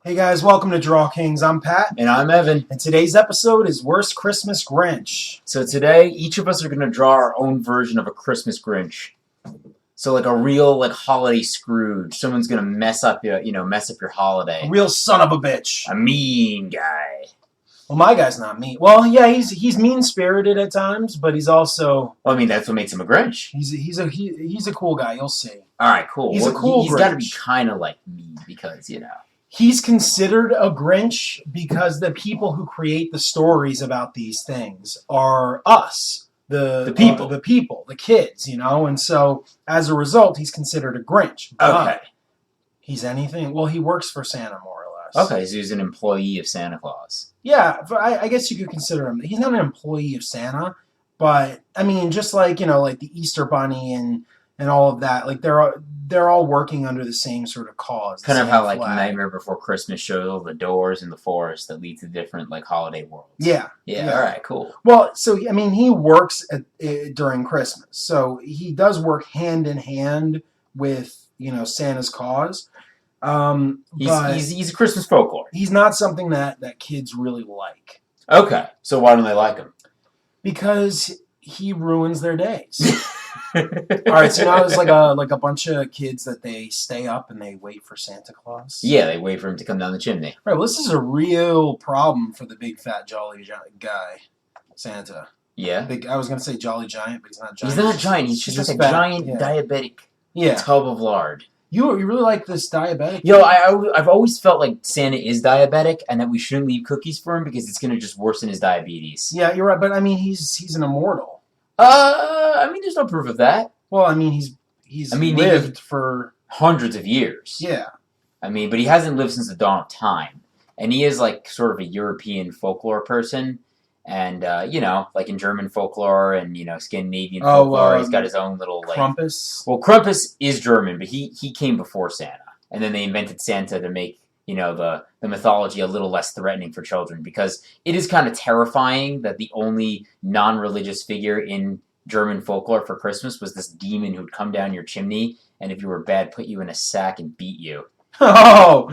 Hey guys, welcome to Draw Kings. I'm Pat. And I'm Evan. And today's episode is Worst Christmas Grinch. So today, each of us are going to draw our own version of a Christmas Grinch. So like a real holiday Scrooge. Someone's going to mess up your holiday. A real son of a bitch. A mean guy. Well, my guy's not mean. Well, yeah, he's mean-spirited at times, but he's also... Well, I mean, that's what makes him a Grinch. He's a cool guy, you'll see. All right, cool. He's a cool Grinch. He's got to be kind of like me because, He's considered a Grinch because the people who create the stories about these things are us. The people, the kids, and so as a result, he's considered a Grinch. But okay. He's anything. Well, he works for Santa, more or less. Okay, so he's an employee of Santa Claus. Yeah, but I guess you could consider him. He's not an employee of Santa, but I mean, just like like the Easter Bunny and all of that, like they're all working under the same sort of cause. Kind of how like Nightmare Before Christmas shows all the doors in the forest that lead to different holiday worlds. Yeah. All right, cool. Well, so I mean, he works during Christmas, so he does work hand in hand with Santa's cause. He's a Christmas folklore. He's not something that kids really like. Okay, so why don't they like him? Because he ruins their days. All right, so now there's like a bunch of kids that they stay up and they wait for Santa Claus. Yeah, they wait for him to come down the chimney. Right. Well, this is a real problem for the big fat jolly guy, Santa. Yeah. I was gonna say jolly giant, but he's not giant. He's not giant. He's just like a giant diabetic tub of lard. You really like this diabetic? Yo, I've always felt like Santa is diabetic and that we shouldn't leave cookies for him because it's gonna just worsen his diabetes. Yeah, you're right. But I mean, he's an immortal. I mean, there's no proof of that. Well, I mean, he's lived for hundreds of years. Yeah. I mean, but he hasn't lived since the dawn of time, and he is like sort of a European folklore person, and like in German folklore and Scandinavian folklore, he's got his own little Krampus. Well, Krampus is German, but he came before Santa, and then they invented Santa to make the mythology a little less threatening for children, because it is kind of terrifying that the only non-religious figure in German folklore for Christmas was this demon who'd come down your chimney and if you were bad put you in a sack and beat you. Oh,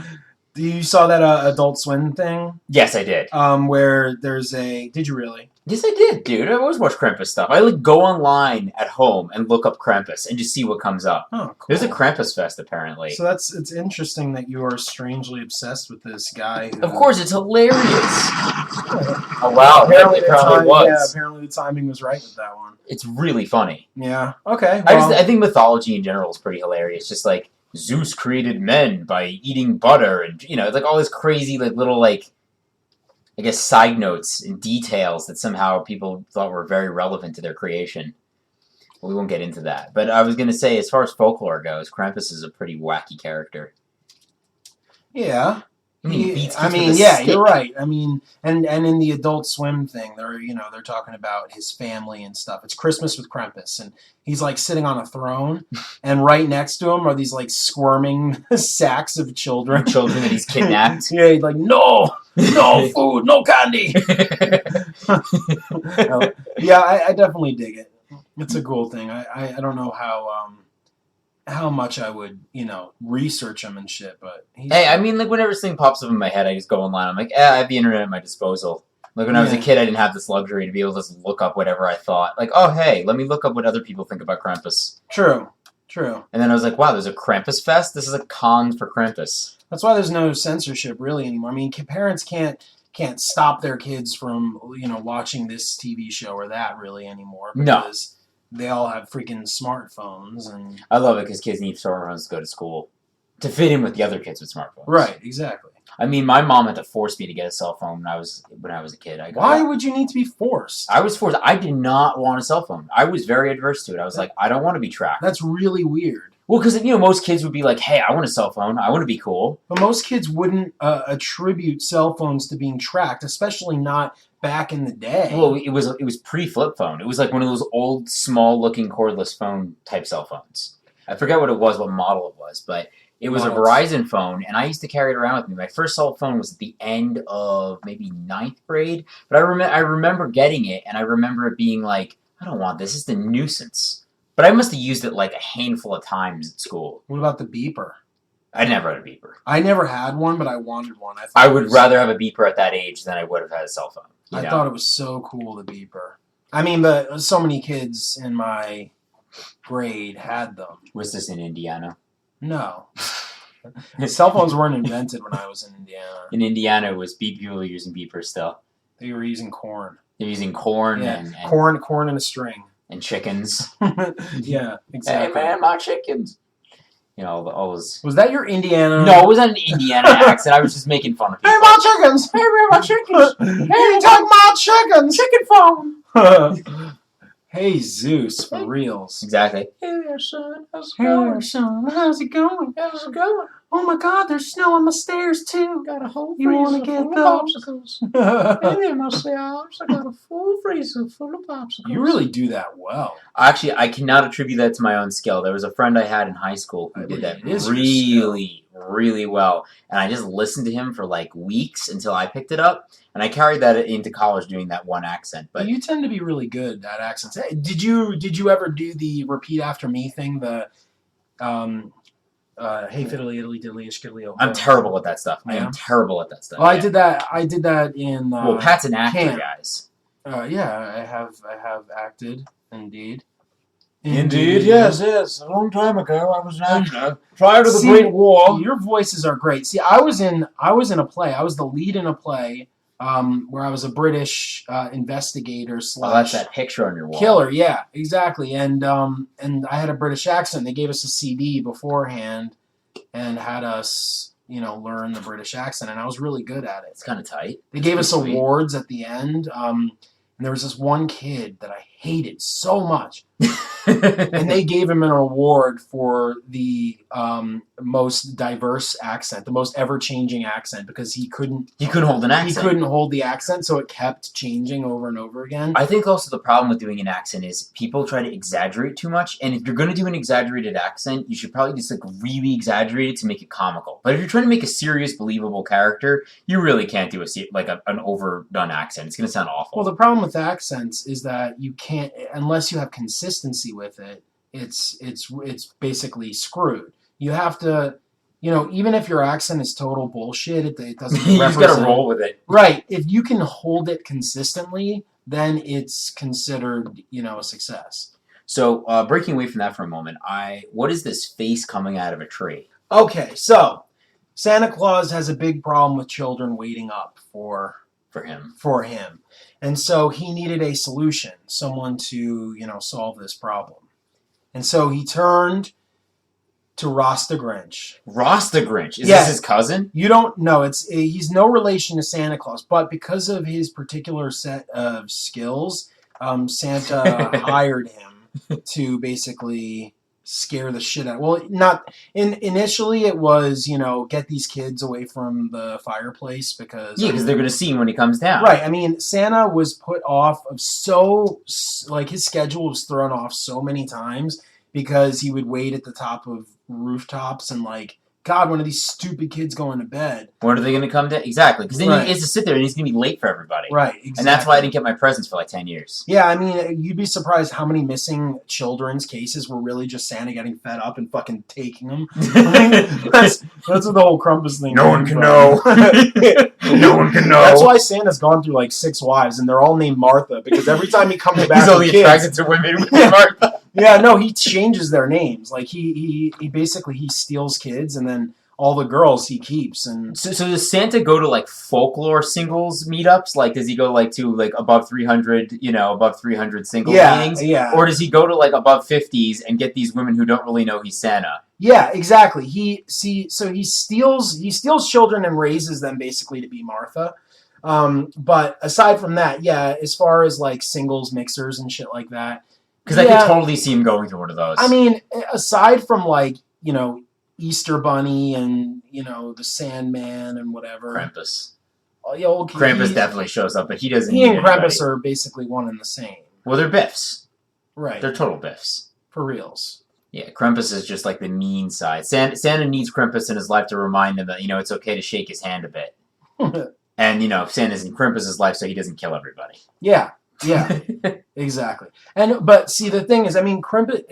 you saw that Adult Swim thing? Yes, I did. Where there's did you really? Yes, I did, dude. I always watch Krampus stuff. I go online at home and look up Krampus and just see what comes up. Oh, cool. There's a Krampus fest, apparently. So it's interesting that you are strangely obsessed with this guy. Of course, it's hilarious. Oh, wow. Apparently it probably was. Yeah, apparently the timing was right with that one. It's really funny. Yeah, okay. Well, I think mythology in general is pretty hilarious. Just like Zeus created men by eating butter and, it's like all this crazy little I guess side notes and details that somehow people thought were very relevant to their creation. Well, we won't get into that. But I was going to say, as far as folklore goes, Krampus is a pretty wacky character. Yeah. I mean, you're right. I mean, and in the Adult Swim thing, they're talking about his family and stuff. It's Christmas with Krampus, and he's sitting on a throne, and right next to him are these squirming sacks of children. Children that he's kidnapped. Yeah, he's like, no food, no candy. Yeah, I definitely dig it. It's a cool thing. I don't know how much I would, research him and shit, but hey, I mean, whenever this thing pops up in my head, I just go online. I'm like, I have the internet at my disposal. Like, when I was a kid, I didn't have this luxury to be able to just look up whatever I thought. Like, oh, hey, let me look up what other people think about Krampus. True. And then I was like, wow, there's a Krampus fest? This is a con for Krampus. That's why there's no censorship, really, anymore. I mean, parents can't stop their kids from, watching this TV show or that, really, anymore. Because they all have freaking smartphones, and I love it because kids need smartphones to go to school to fit in with the other kids with smartphones. Right, exactly. I mean, my mom had to force me to get a cell phone when I was a kid. Why would you need to be forced? I was forced. I did not want a cell phone. I was very adverse to it. I was like, I don't want to be tracked. That's really weird. Well, because most kids would be like, hey, I want a cell phone. I want to be cool. But most kids wouldn't attribute cell phones to being tracked, especially not back in the day. Well, it was pre-flip phone. It was like one of those old, small-looking cordless phone type cell phones. I forget what it was, what model it was, but it was a Verizon phone, and I used to carry it around with me. My first cell phone was at the end of maybe 9th grade, but I remember getting it, and I remember it being like, I don't want this. It's a nuisance. But I must have used it a handful of times at school. What about the beeper? I never had a beeper. I never had one, but I wanted one. I would rather have a beeper at that age than I would have had a cell phone. I thought it was so cool, the beeper. I mean, but so many kids in my grade had them. Was this in Indiana? No. Cell phones weren't invented when I was in Indiana. In Indiana, it was people were using beepers still. They were using corn. They're using corn and corn and a string. And chickens. Yeah, exactly. Hey man, my chickens. You know, all those. Was that your Indiana? No, it wasn't an Indiana accent. I was just making fun of people. Hey, my chickens! Hey, man, my chickens! Hey, take my chickens! Chicken farm! Hey, Zeus, for reals. Exactly. Hey there, son. How's it going? Hey there, son. How's it going? How's it going? Oh my God, there's snow on the stairs too. Got a whole You want to get those? Hey there, my stars. I got a full freezer full of popsicles. You really do that well. Actually, I cannot attribute that to my own skill. There was a friend I had in high school who did that really well. And I just listened to him for like weeks until I picked it up. And I carried that into college doing that one accent. But you tend to be really good at accents. Did you ever do the repeat after me thing? The hey fiddly diddly diddly skiddly. I'm terrible at that stuff. I am terrible at that stuff. Well, yeah. I did that in. Well, Pat's an actor, guys. Yeah, I have acted indeed. Indeed, yes. A long time ago, I was an actor. Prior to the Great War. Your voices are great. See, I was in a play. I was the lead in a play. Where I was a British investigator / that's that picture on your wall. Killer, yeah, exactly. And I had a British accent. They gave us a CD beforehand and had us, learn the British accent, and I was really good at it. It's kind of tight. They gave us awards at the end. And there was this one kid that I hated so much. And they gave him an award for the most diverse accent, the most ever-changing accent, because he couldn't hold an accent. He couldn't hold the accent, so it kept changing over and over again. I think also the problem with doing an accent is people try to exaggerate too much, and if you're going to do an exaggerated accent, you should probably just really exaggerate it to make it comical. But if you're trying to make a serious, believable character, you really can't do an overdone accent. It's going to sound awful. Well, the problem with accents is that you can't, unless you have consistency with it, it's basically screwed. You have to, even if your accent is total bullshit, it doesn't you just gotta roll with it. Right. If you can hold it consistently, then it's considered, a success. So, breaking away from that for a moment, what is this face coming out of a tree? Okay, so Santa Claus has a big problem with children waiting up for him. And so he needed a solution, someone to, solve this problem. And so he turned to Ross the Grinch. Ross the Grinch? Is this his cousin? You don't know. He's no relation to Santa Claus, but because of his particular set of skills, Santa hired him to basically scare the shit out. Well, initially it was, get these kids away from the fireplace because they're going to see him when he comes down. Right. I mean, Santa was put off of his schedule was thrown off so many times because he would wait at the top of rooftops and God, when are these stupid kids going to bed? When are they going to come down? Exactly. Because then he has to sit there and he's going to be late for everybody. Right, exactly. And that's why I didn't get my presents for 10 years. Yeah, I mean, you'd be surprised how many missing children's cases were really just Santa getting fed up and fucking taking them. That's what the whole Krampus thing. No one can know. No one can know. That's why Santa's gone through 6 wives and they're all named Martha because every time he comes back, he's only attracted to women with Martha. Yeah, no, he changes their names. He basically steals kids and then all the girls he keeps. And so does Santa go to folklore singles meetups? Does he go to above 300, above 300 single meetings? Yeah. Or does he go to above 50s and get these women who don't really know he's Santa? Yeah, exactly. He steals children and raises them basically to be Martha. But aside from that, yeah, as far as singles mixers and shit like that. Because I could totally see him going to one of those. I mean, aside from Easter Bunny and the Sandman and whatever. Krampus. Krampus definitely shows up, but he doesn't. He and Krampus are basically one and the same. Well, they're biffs. Right. They're total biffs. For reals. Yeah, Krampus is just the mean side. Santa needs Krampus in his life to remind him that it's okay to shake his hand a bit. And Santa's in Krampus's life so he doesn't kill everybody. Yeah. Yeah, exactly. But see, the thing is, I mean, Krampus.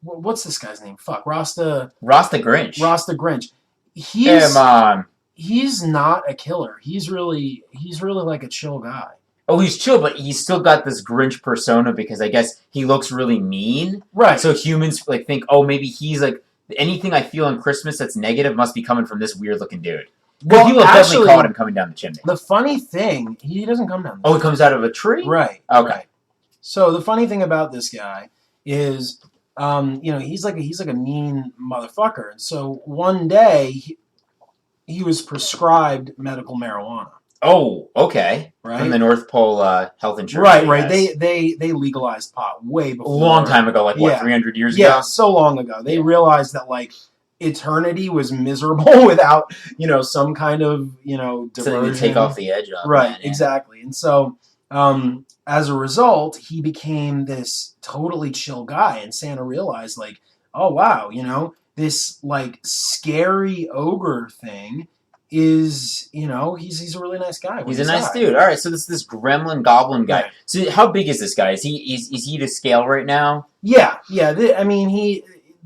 What's this guy's name? Fuck, Ross the Grinch. Ross the Grinch. Hey, Mom. He's not a killer. He's really like a chill guy. Oh, he's chill, but he's still got this Grinch persona because I guess he looks really mean. Right. So humans like think, oh, maybe he's like anything I feel on Christmas that's negative must be coming from this weird looking dude. Well, people have definitely caught him coming down the chimney. The funny thing, he doesn't come down. Oh, he comes out of a tree. Right. Okay. Right. So the funny thing about this guy is, he's like a mean motherfucker, and so one day he was prescribed medical marijuana. Oh, okay. Right? From the North Pole health insurance. Right. They legalized pot way before. A long time ago, like what, 300 years ago? Yeah, so long ago. They realized that like eternity was miserable without, some kind of, diversion. Something to take off the edge of. Right, man, yeah. exactly. And so as a result, he became this totally chill guy, and Santa realized like, oh wow, this like scary ogre thing is, he's a really nice guy. He's a nice dude. All right, so this gremlin goblin guy. Right. So how big is this guy? Is he to scale right now? Yeah.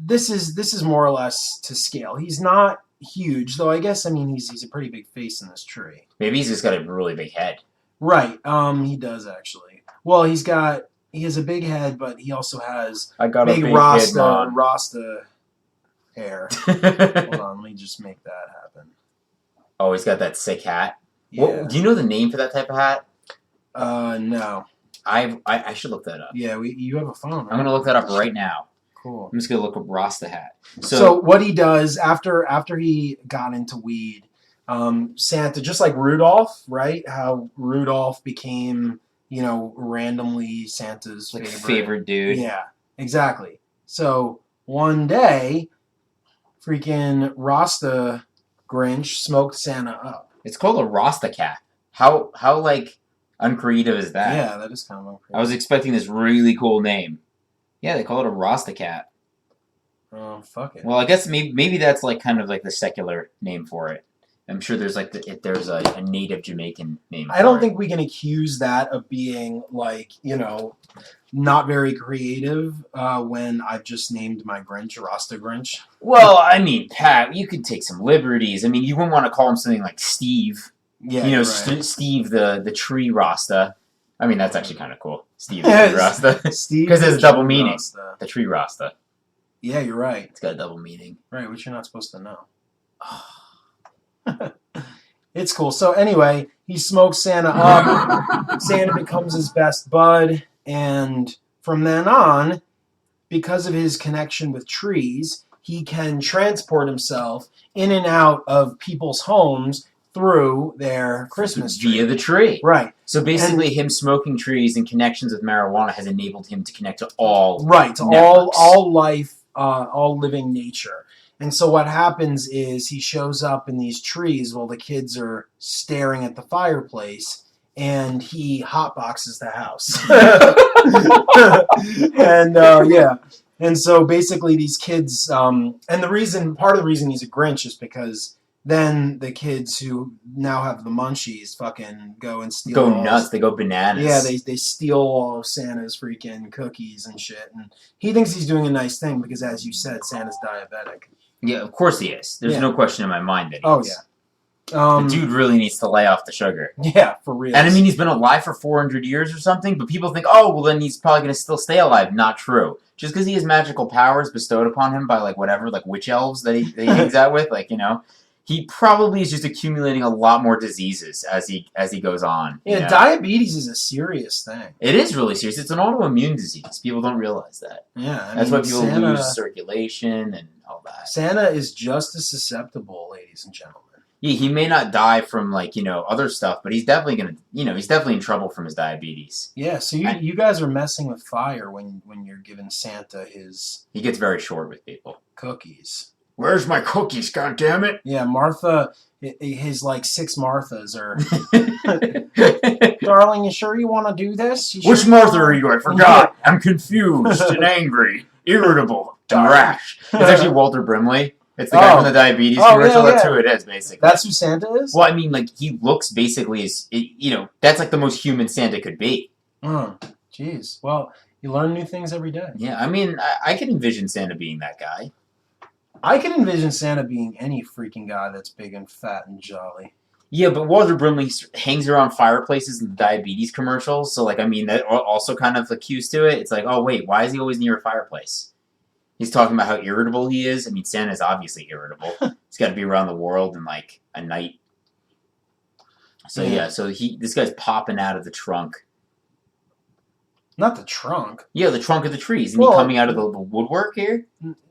This is more or less to scale. He's not huge, though. I guess he's a pretty big face in this tree. Maybe he's just got a really big head. Right. He does actually. Well, he has a big head, but he also has big Rasta hair. Hold on, let me just make that happen. Oh, he's got that sick hat. Yeah. Do you know the name for that type of hat? No. I should look that up. Yeah, you have a phone, right? I'm gonna look that up right now. Cool. I'm just gonna look up Rasta hat. So what he does after he got into weed, Santa, just like Rudolph, right? How Rudolph became, randomly Santa's favorite dude. Yeah, exactly. So one day, freaking Rasta Grinch smoked Santa up. It's called a Rasta cat. How like uncreative is that? Yeah, that is kind of uncreative. I was expecting this really cool name. Yeah, they call it a Rasta cat. Oh, fuck it. Well, I guess maybe that's like kind of like the secular name for it. I'm sure there's like there's a native Jamaican name. I don't think we can accuse that of being like, not very creative when I've just named my Grinch Rasta Grinch. Well, Pat, you could take some liberties. You wouldn't want to call him something like Steve. Yeah, right. Steve the tree Rasta. That's actually kind of cool. Steve the tree Rasta. Steve, because it's double meaning. Rasta. The tree Rasta. Yeah, you're right. It's got a double meaning. Right, which you're not supposed to know. It's cool. So anyway, he smokes Santa up. Santa becomes his best bud, and from then on, because of his connection with trees, he can transport himself in and out of people's homes through their Christmas tree. Via the tree. Right. So basically him smoking trees and connections with marijuana has enabled him to connect to all all life, all living nature. And so what happens is he shows up in these trees while the kids are staring at the fireplace, and he hotboxes the house. And so basically these kids, and part of the reason he's a Grinch is because then the kids who now have the munchies fucking go and steal. Go nuts. They go bananas. Yeah, they steal all of Santa's freaking cookies and shit. And he thinks he's doing a nice thing because, as you said, Santa's diabetic. Yeah, of course he is. There's no question in my mind that he is. Yeah. The dude really needs to lay off the sugar. Yeah, for real. And he's been alive for 400 years or something, but people think, oh, well then he's probably going to still stay alive. Not true. Just because he has magical powers bestowed upon him by witch elves that he hangs out with, he probably is just accumulating a lot more diseases as he goes on. Yeah, diabetes is a serious thing. It is really serious. It's an autoimmune disease. People don't realize that. Yeah, that's why people lose circulation and all that. Santa is just as susceptible, ladies and gentlemen. Yeah, he may not die from other stuff, but he's definitely he's definitely in trouble from his diabetes. Yeah, so you guys are messing with fire when you're giving Santa his. He gets very short with people. Cookies. Where's my cookies, goddammit? Yeah, Martha, his 6 Marthas are... Darling, you sure you want to do this? Which Martha are you? I forgot. I'm confused and angry, irritable, and rash. It's actually Walter Brimley. It's the guy from the diabetes commercial. Yeah. That's who it is, basically. That's who Santa is? Well, he looks basically as... that's the most human Santa could be. Oh, jeez. Well, you learn new things every day. Yeah, I can envision Santa being that guy. I can envision Santa being any freaking guy that's big and fat and jolly. Yeah, but Walter Brimley hangs around fireplaces in the diabetes commercials, so like I mean that also kind of accused to it. It's like, oh wait, why is he always near a fireplace? He's talking about how irritable he is. I mean, Santa's obviously irritable. He's got to be around the world in like a night. So yeah, so this guy's popping out of the trunk. Not the trunk. Yeah, the trunk of the tree. Isn't he coming out of the woodwork here?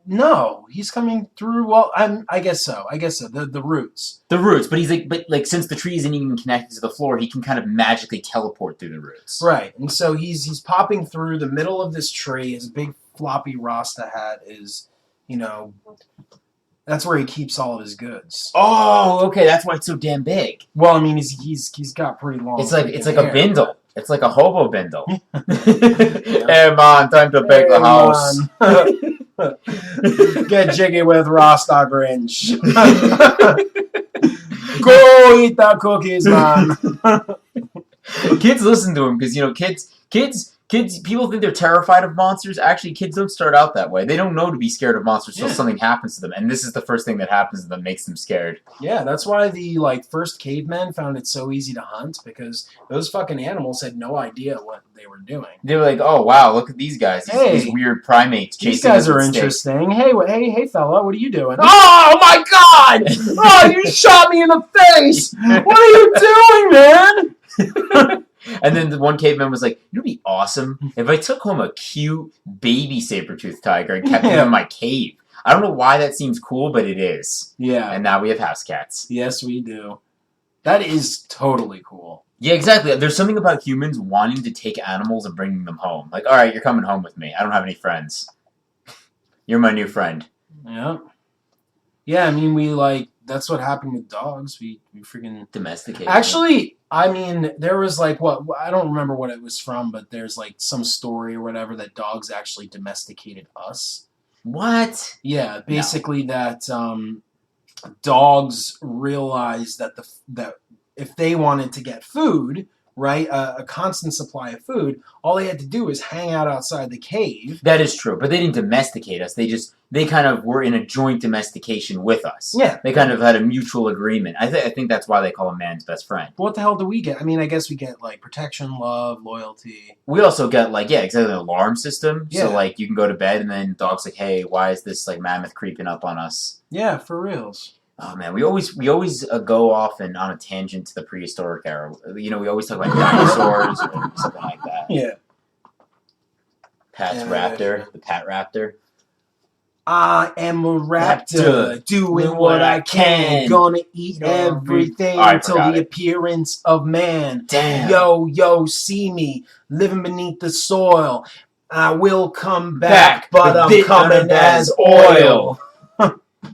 No, he's coming through. Well, I guess so. The roots. The roots, but since the tree isn't even connected to the floor, he can kind of magically teleport through the roots. Right, and so he's popping through the middle of this tree. His big floppy Rasta hat is, that's where he keeps all of his goods. Oh, okay, that's why it's so damn big. Well, I mean, he's got pretty long. It's like a bindle. It's like a hobo bindle. Hey man, time to bake the house. Get jiggy with Rasta Grinch. Go eat the cookies, man. Kids listen to him because kids. People think they're terrified of monsters. Actually, kids don't start out that way. They don't know to be scared of monsters until something happens to them, and this is the first thing that happens to them makes them scared. Yeah, that's why the first cavemen found it so easy to hunt, because those fucking animals had no idea what they were doing. They were like, "Oh wow, look at these guys! These weird primates chasing us." These guys are interesting. Hey, fella, what are you doing? Oh my god! Oh, you shot me in the face! What are you doing, man? And then the one caveman was like, "It'd be awesome if I took home a cute baby saber-toothed tiger and kept him in my cave." I don't know why that seems cool, but it is. Yeah. And now we have house cats. Yes, we do. That is totally cool. Yeah, exactly. There's something about humans wanting to take animals and bringing them home. Like, all right, you're coming home with me. I don't have any friends. You're my new friend. Yeah. Yeah, I mean, that's what happened with dogs. We freaking domesticated. Actually, I mean, there was I don't remember what it was from, but there's some story or whatever that dogs actually domesticated us. What? Yeah, basically that dogs realized that if they wanted to get food, right, a constant supply of food, all they had to do was hang out outside the cave. That is true, but they didn't domesticate us. They kind of were in a joint domestication with us. Yeah. They kind of had a mutual agreement. I think that's why they call a man's best friend. What the hell do we get? I mean, I guess we get protection, love, loyalty. We also get exactly an alarm system. Yeah. So you can go to bed and then dog's like, "Hey, why is this mammoth creeping up on us?" Yeah, for reals. Oh man, we always go off and on a tangent to the prehistoric era. We always talk about dinosaurs or something like that. Yeah. Pat's raptor, the Pat Raptor. I am a raptor, doing what I can. Gonna eat everything until the appearance of man. Damn. Yo, see me living beneath the soil. I will come back, but I'm coming as oil.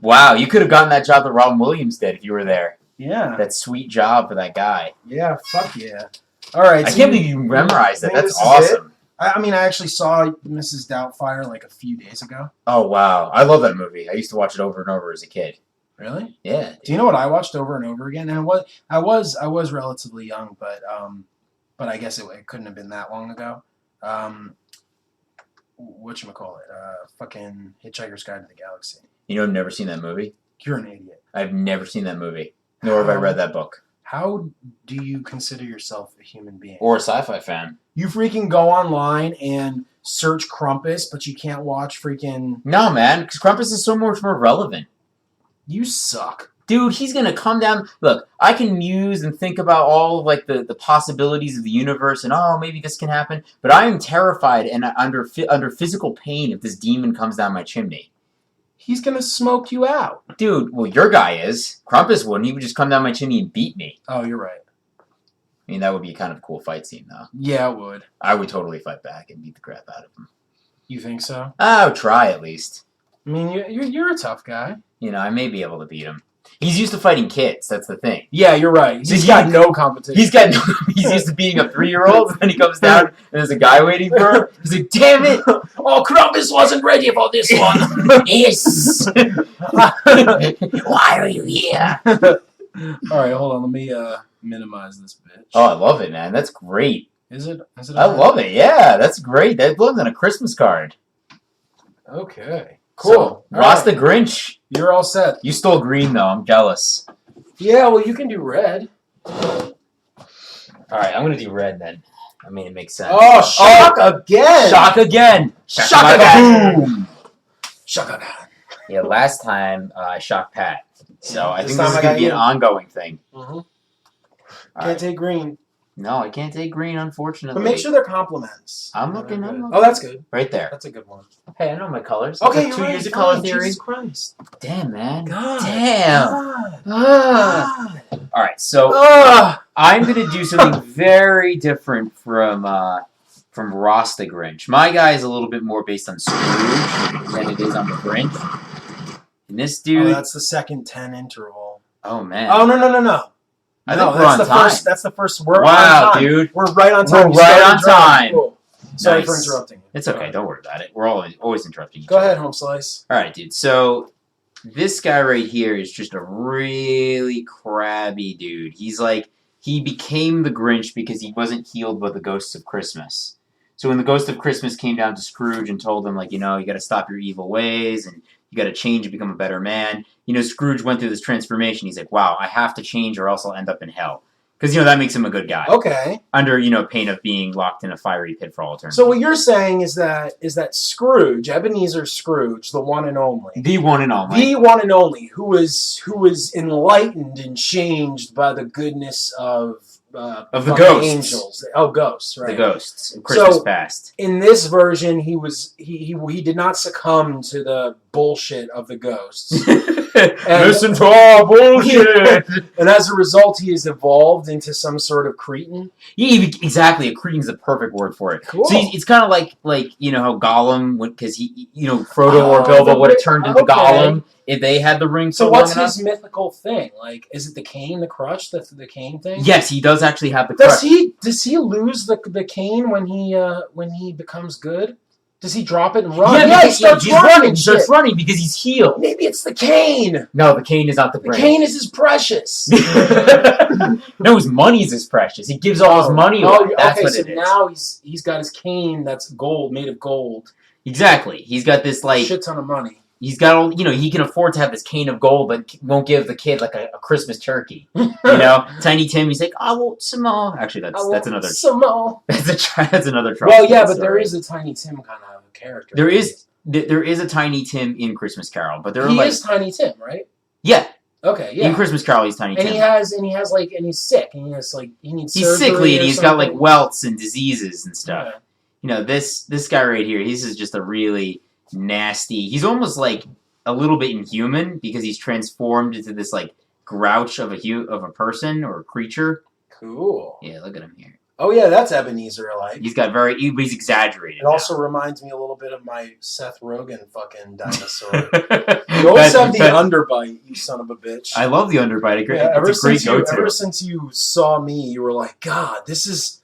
Wow, you could have gotten that job that Robin Williams did if you were there. Yeah. That sweet job for that guy. Yeah, fuck yeah. All right. I can't believe you memorized that. That's awesome. I mean, I actually saw Mrs. Doubtfire a few days ago. Oh, wow. I love that movie. I used to watch it over and over as a kid. Really? Yeah. Do you know what I watched over and over again? And I was relatively young, but I guess it couldn't have been that long ago. Whatchamacallit? Fucking Hitchhiker's Guide to the Galaxy. I've never seen that movie. You're an idiot. I've never seen that movie. Nor have I read that book. How do you consider yourself a human being? Or a sci-fi fan. You freaking go online and search Krampus, but you can't watch freaking... No, man, because Krampus is so much more relevant. You suck. Dude, he's going to come down... Look, I can muse and think about all the possibilities of the universe and, maybe this can happen. But I am terrified and under physical pain if this demon comes down my chimney. He's going to smoke you out. Dude, well, your guy is. Krampus wouldn't. He would just come down my chimney and beat me. Oh, you're right. I mean, that would be kind of a cool fight scene, though. Yeah, it would. I would totally fight back and beat the crap out of him. You think so? I would try, at least. I mean, you're a tough guy. I may be able to beat him. He's used to fighting kids. That's the thing. Yeah, you're right. He's got no competition. He's used to beating a 3-year-old, and then he comes down, and there's a guy waiting for him. He's like, "Damn it! Oh, Krampus wasn't ready for this one." Yes. Why are you here? All right, hold on. Let me minimize this bitch. Oh, I love it, man. That's great. Is it? I love it. Yeah, that's great. That belongs on a Christmas card. Okay. Cool. So, Ross the Grinch. You're all set. You stole green though. I'm jealous. Yeah, well, you can do red. All right, I'm gonna do red then. I mean, it makes sense. Oh, shock again! Shock again! Shock again! Boom! Shock again! Yeah, last time I shocked Pat, so I think time this is I gonna got be an you. ongoing thing. Mm-hmm. All Can't right. take green. No, I can't take green, unfortunately. But make sure they're compliments. I'm looking. Oh, that's good. Right there. That's a good one. Hey, I know my colors. Okay, That's you're 2 right. years of color theory. Jesus Christ. Damn, man. God. Damn. God. Ah. God. All right, so I'm gonna do something very different from Ross the Grinch. My guy is a little bit more based on Scrooge than it is on the Grinch. And this dude. Oh, that's the second 10 interval. Oh man. Oh no. I No, think we're on that's the time. first. That's the first. We're Wow, on time. dude. We're right on time. We're right on time. Cool. Sorry for Nice. interrupting you. It's okay. Don't worry about it. We're always interrupting each Go other. ahead, Home Slice. All right, dude. So this guy right here is just a really crabby dude. He's like, he became the Grinch because he wasn't healed by the ghosts of Christmas. So when the ghost of Christmas came down to Scrooge and told him, like, you got to stop your evil ways and you got to change and become a better man. Scrooge went through this transformation. He's like, wow, I have to change or else I'll end up in hell. Because, that makes him a good guy. Okay. Under, pain of being locked in a fiery pit for all eternity. So what you're saying is that Scrooge, Ebenezer Scrooge, the one and only. The one and only. The one and only, who was enlightened and changed by the goodness of the ghosts. Angels. Oh, ghosts, right. The ghosts of Christmas past. In this version, he did not succumb to the bullshit of the ghosts. Listen to our bullshit! And as a result, he has evolved into some sort of cretin. Yeah, exactly. A cretin's the perfect word for it. Cool. So it's kind of like how Gollum, because he, Frodo or Bilbo would have turned into Gollum if they had the ring. So what's his mythical thing? Like, is it the cane, the crutch, the cane thing? Yes, he does actually have the crutch. Does he lose the cane when he becomes good? Does he drop it and run? Yeah, he starts running. He starts running because he's healed. Maybe it's the cane. No, the cane is not the brain. The cane is his precious. No, his money's his precious. He gives all his money away. That's what it is. Now he's got his cane that's gold, made of gold. Exactly. He's got this shit ton of money. He's got all, he can afford to have this cane of gold, but won't give the kid like a Christmas turkey. Tiny Tim, he's like, I want some more. Actually, that's another. Some more. That's another trouble. Well, yeah, but there is a Tiny Tim kind of character. There is a Tiny Tim in Christmas Carol, but he is Tiny Tim, right? Yeah. Okay, yeah. In Christmas Carol, he's Tiny Tim. And he's sick, and he needs he's surgery sickly, and he's something. got like welts and diseases and stuff. Yeah. This guy right here, he's just a really nasty. He's almost like a little bit inhuman because he's transformed into this like grouch of a person or a creature. Cool. Yeah, look at him here. Oh yeah, that's Ebenezer alike. He's exaggerated. It also reminds me a little bit of my Seth Rogen fucking dinosaur. You always have the underbite, you son of a bitch. I love the underbite. Ever since you saw me, you were like, God, this is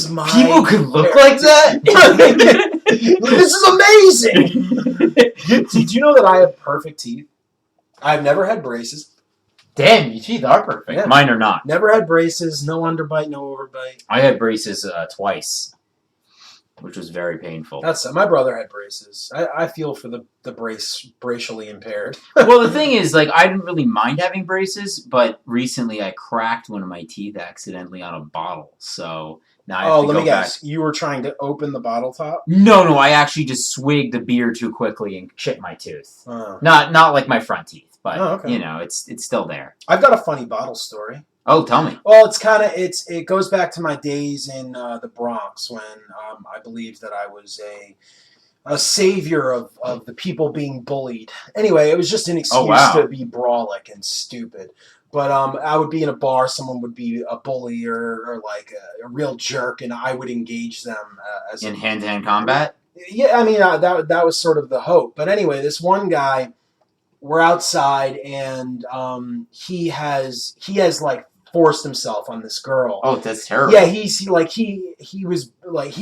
my... People could look like that? This is amazing! Did you know that I have perfect teeth? I've never had braces. Damn, your teeth are perfect. Yeah. Mine are not. Never had braces, no underbite, no overbite. I had braces twice, which was very painful. My brother had braces. I feel for the bracially impaired. Well, the thing is, like, I didn't really mind having braces, but recently I cracked one of my teeth accidentally on a bottle, so now I have to go back. Let me guess. You were trying to open the bottle top? No, I actually just swigged the beer too quickly and chipped my tooth. Oh. Not like my front teeth. But, it's still there. I've got a funny bottle story. Oh, tell me. Well, it goes back to my days in the Bronx when I believed that I was a savior of the people being bullied. Anyway, it was just an excuse to be brawlic and stupid. But I would be in a bar, someone would be a bully or like a real jerk, and I would engage them in hand-to-hand combat? Yeah, I mean, that was sort of the hope. But anyway, this one guy... We're outside, and he has like forced himself on this girl. Oh, that's terrible. Yeah, he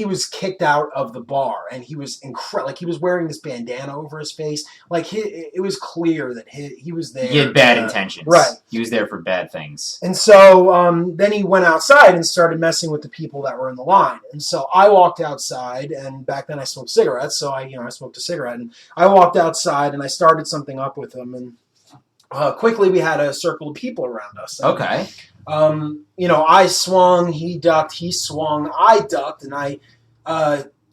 was kicked out of the bar, and he was he was wearing this bandana over his face. Like it was clear that he was there. He had bad intentions. Right. He was there for bad things. And so then he went outside and started messing with the people that were in the line. And so I walked outside, and back then I smoked cigarettes, so I smoked a cigarette, and I walked outside and I started something up with him, and quickly we had a circle of people around us. And, Okay. I swung, he ducked, he swung, I ducked, and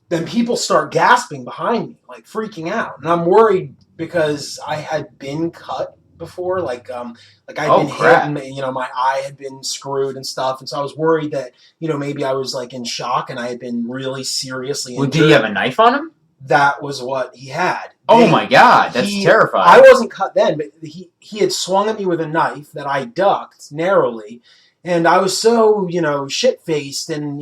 then people start gasping behind me, like freaking out, and I'm worried because I had been cut before, like I'd been hit, and my eye had been screwed and stuff, and so I was worried that maybe I was like in shock and I had been really seriously injured. Well, did he have a knife on him? That was what he had. Oh my God, that's terrifying. I wasn't cut then, but he had swung at me with a knife that I ducked narrowly, and I was so shit-faced and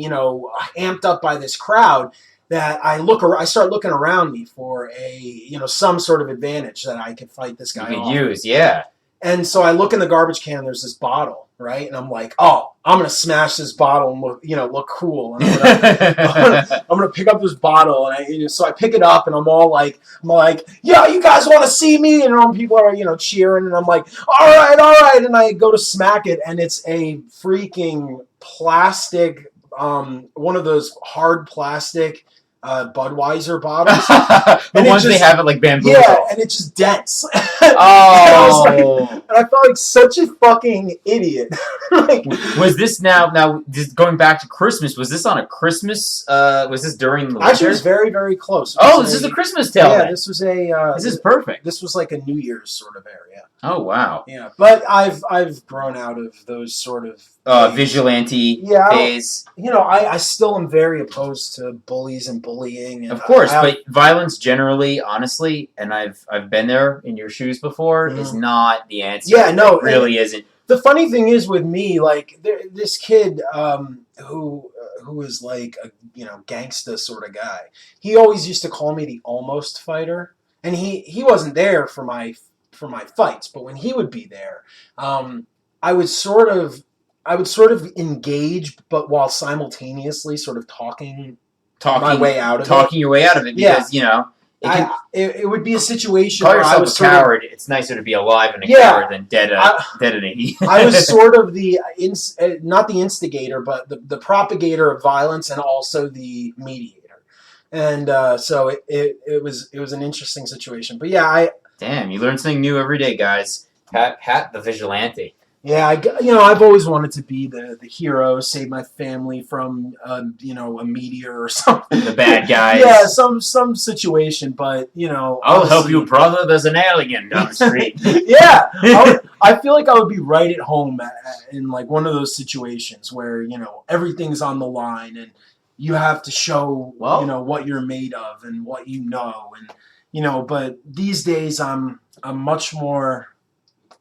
amped up by this crowd that I start looking around me for a some sort of advantage that I could fight this guy. You could off. use, yeah. And so I look in the garbage can, and there's this bottle, right? And I'm like, oh, I'm gonna smash this bottle and look cool. And I'm gonna pick up this bottle, and so I pick it up, and I'm like, yeah, you guys want to see me? And people are cheering, and I'm like, all right, and I go to smack it, and it's a freaking plastic, one of those hard plastic Budweiser bottles. The ones they have at like Bamboozled. Yeah, and it's just dense. Oh. And I felt like such a fucking idiot. Was this now just going back to Christmas, was this on a Christmas, was this during the winter? Actually, it was very, very close. This is a Christmas tale. Yeah, this was this is perfect. This was like a New Year's sort of area. Oh, wow. Yeah, but I've grown out of those sort of vigilante days. I still am very opposed to bullies and bullying. And of course, but violence generally, honestly, and I've been there in your shoes before, is not the answer. Yeah, no, it really isn't. The funny thing is with me, like this kid who is like a gangsta sort of guy. He always used to call me the almost fighter, and he wasn't there for my fights, but when he would be there, I would sort of engage, but while simultaneously sort of talking my way out of it. Talking your way out of it, because it would be a situation call where yourself I was a coward. It's nicer to be alive and a coward than dead in a heat. I was sort of the not the instigator, but the propagator of violence, and also the mediator, and so it was an interesting situation. But yeah, damn, you learn something new every day, guys. Pat the vigilante. Yeah, I've always wanted to be the hero, save my family from a meteor or something. The bad guys. Yeah, some situation, but I'll help you, brother. There's an alien down the street. Yeah, I feel like I would be right at home in like one of those situations where everything's on the line and you have to show what you're made of and what and But these days I'm much more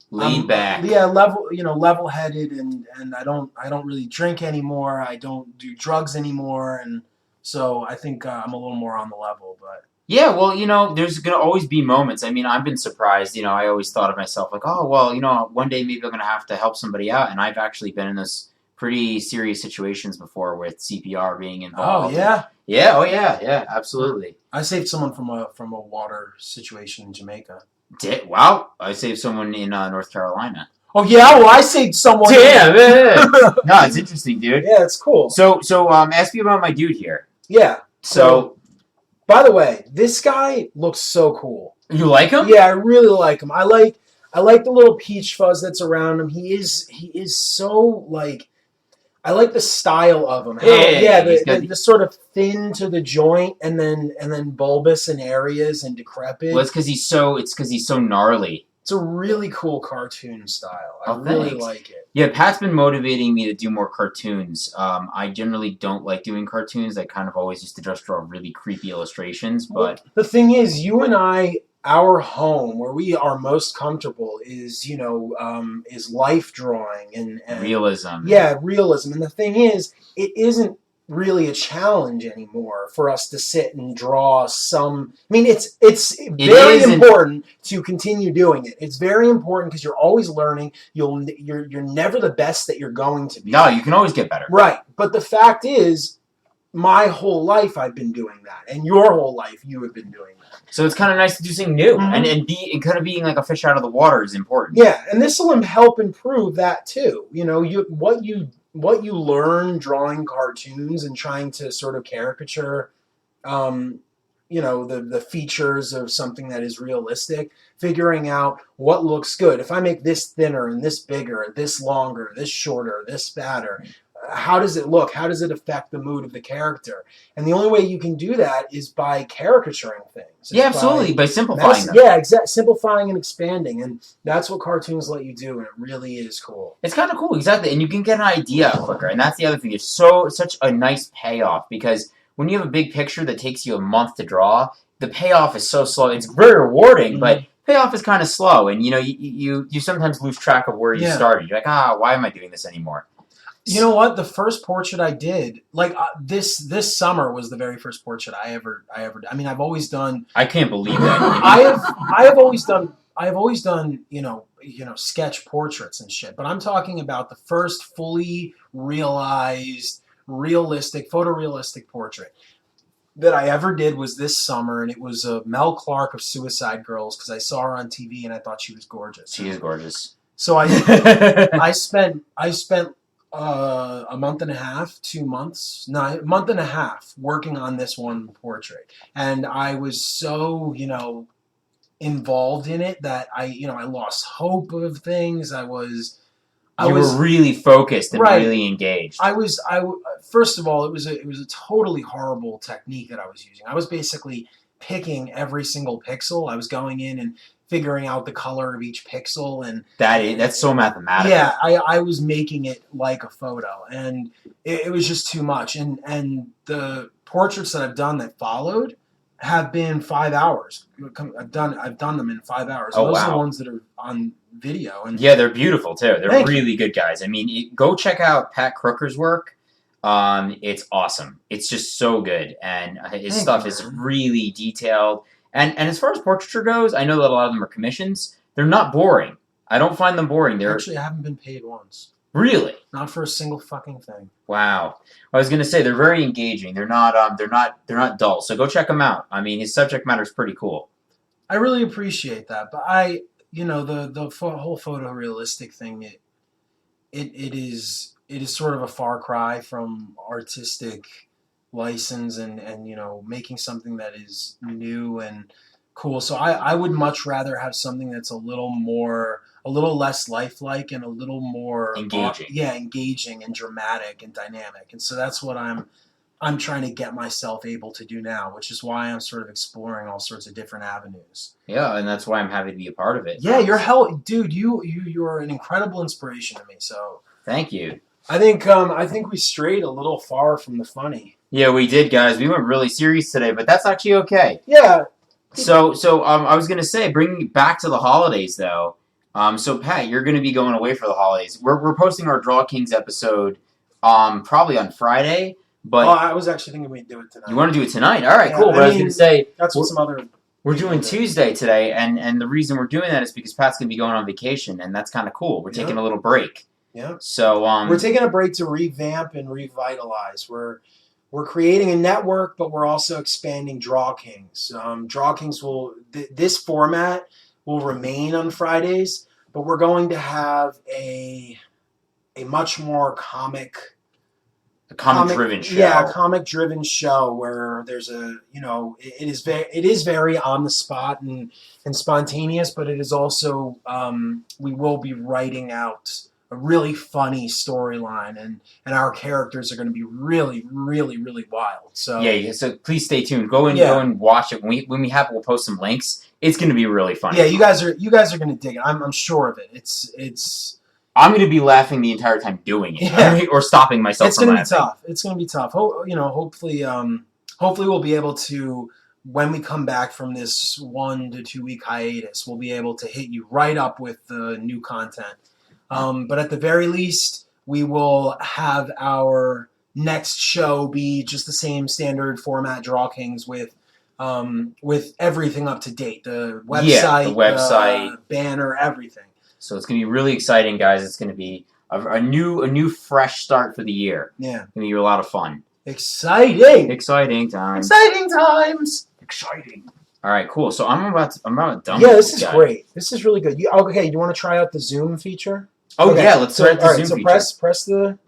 laid back. Yeah, level-headed, and I don't really drink anymore. I don't do drugs anymore, and so I think I'm a little more on the level. But yeah, well, there's gonna always be moments. I mean, I've been surprised. I always thought of myself like, oh, well, one day maybe I'm gonna have to help somebody out, and I've actually been in those pretty serious situations before with CPR being involved. Oh yeah. Yeah. Oh yeah. Absolutely. I saved someone from a water situation in Jamaica. Wow, I saved someone in North Carolina. Oh yeah, well I saved someone. Damn, no, it's interesting, dude. Yeah, it's cool. So ask me about my dude here. Yeah. So, by the way, this guy looks so cool. You like him? Yeah, I really like him. I like the little peach fuzz that's around him. He is so like. I like the style of him. The sort of thin to the joint, and then bulbous in areas and decrepit. Well, it's because he's so gnarly. It's a really cool cartoon style. I really like it. Yeah, Pat's been motivating me to do more cartoons. I generally don't like doing cartoons. I kind of always used to just draw really creepy illustrations. But the thing is, you and I, our home, where we are most comfortable, is life drawing and realism. Yeah, realism. And the thing is, it isn't really a challenge anymore for us to sit and draw some. I mean, it's It very is, important to continue doing it. It's very important because you're always learning. You're never the best that you're going to be. no, you can always get better. Right. But the fact is, my whole life I've been doing that, and your whole life you have been doing that. So it's kind of nice to do something new, Mhm. and kind of being like a fish out of the water is important. Yeah, and this will help improve that too. You know, what you learn drawing cartoons and trying to sort of caricature, um, the features of something that is realistic. Figuring out what looks good. If I make this thinner and this bigger, this longer, this shorter, this fatter, how does it look? How does it affect the mood of the character? And the only way you can do that is by caricaturing things. Yeah, absolutely. By simplifying them. Yeah, exactly. Simplifying and expanding, and that's what cartoons let you do, and it really is cool. It's kind of cool, exactly, and you can get an idea quicker. And that's the other thing. It's such a nice payoff because when you have a big picture that takes you a month to draw, the payoff is so slow. It's very rewarding, but payoff is kind of slow, and you sometimes lose track of where you started. You're like, why am I doing this anymore? You know what? The first portrait I did, like this summer, was the very first portrait I ever did. I mean, I've always done. I can't believe that. I have always done sketch portraits and shit. But I'm talking about the first fully realized, realistic, photorealistic portrait that I ever did was this summer, and it was Mel Clark of Suicide Girls because I saw her on TV and I thought she was gorgeous. She is gorgeous. So I spent a month and a half, 2 months, a month and a half working on this one portrait. And I was so, involved in it that I lost hope of things. I was really focused and really engaged. First of all, it was a totally horrible technique that I was using. I was basically picking every single pixel. I was going in and figuring out the color of each pixel, and that's so mathematical. Yeah, I was making it like a photo, and it was just too much. And the portraits that I've done that followed have been 5 hours. I've done them in 5 hours. Oh, Those wow. are the ones that are on video. And yeah, they're beautiful too. They're really good guys. I mean, go check out Pat Crooker's work. It's awesome. It's just so good, and his stuff is really detailed. And as far as portraiture goes, I know that a lot of them are commissions. They're not boring. I don't find them boring. Actually, I haven't been paid once. Really? Not for a single fucking thing. Wow. I was gonna say they're very engaging. They're not dull. So go check them out. I mean, his subject matter is pretty cool. I really appreciate that, but the whole photorealistic thing, it is sort of a far cry from artistic license and making something that is new and cool. So I would much rather have something that's a little less lifelike and a little more engaging. Engaging and dramatic and dynamic. And so that's what I'm trying to get myself able to do now, which is why I'm sort of exploring all sorts of different avenues. Yeah, and that's why I'm happy to be a part of it. Yeah, dude. You're an incredible inspiration to me. So thank you. I think we strayed a little far from the funny. Yeah, we did, guys. We went really serious today, but that's actually okay. Yeah. So I was gonna say, bringing it back to the holidays though. So Pat, you're gonna be going away for the holidays. We're posting our Draw Kings episode, probably on Friday. But I was actually thinking we'd do it tonight. You want to do it tonight? All right, cool. But I was gonna say that's what some other. We're doing Tuesday today, and the reason we're doing that is because Pat's gonna be going on vacation, and that's kind of cool. We're taking a little break. Yeah. So we're taking a break to revamp and revitalize. We're creating a network, but we're also expanding Draw Kings. Draw Kings this format will remain on Fridays, but we're going to have a much more comic-driven show. Yeah, a comic-driven show where there's it is very on the spot and spontaneous, but it is also we will be writing out a really funny storyline, and our characters are going to be really, really, really wild. So yeah. So please stay tuned. Go and watch it. When we have, we'll post some links. It's going to be really funny. Yeah, you guys are going to dig it. I'm sure of it. It's. I'm going to be laughing the entire time doing it, or stopping myself. It's going to be tough. It's going to be tough. Hopefully we'll be able to, when we come back from this 1 to 2 week hiatus, we'll be able to hit you right up with the new content. But at the very least, we will have our next show be just the same standard format DrawKings with everything up to date, the website, the banner, everything. So it's going to be really exciting, guys. It's going to be a new fresh start for the year. Yeah. It's going to be a lot of fun. Exciting times. Exciting times. Exciting. All right, cool. So I'm about done. Yeah, this is great. This is really good. Okay, you want to try out the zoom feature? Oh yeah, let's try out the zoom feature. So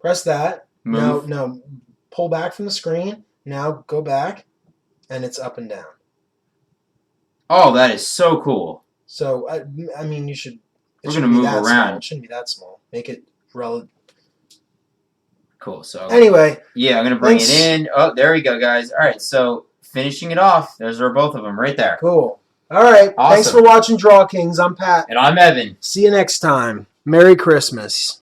press that. Move. No, pull back from the screen. Now go back, and it's up and down. Oh, that is so cool. So I mean, you should. We're gonna move around. Small. It shouldn't be that small. Make it relative. Cool. So anyway, yeah, I'm gonna bring it in. Oh, there we go, guys. All right, so finishing it off. Those are both of them right there. Cool. All right. Awesome. Thanks for watching DrawKings. I'm Pat. And I'm Evan. See you next time. Merry Christmas.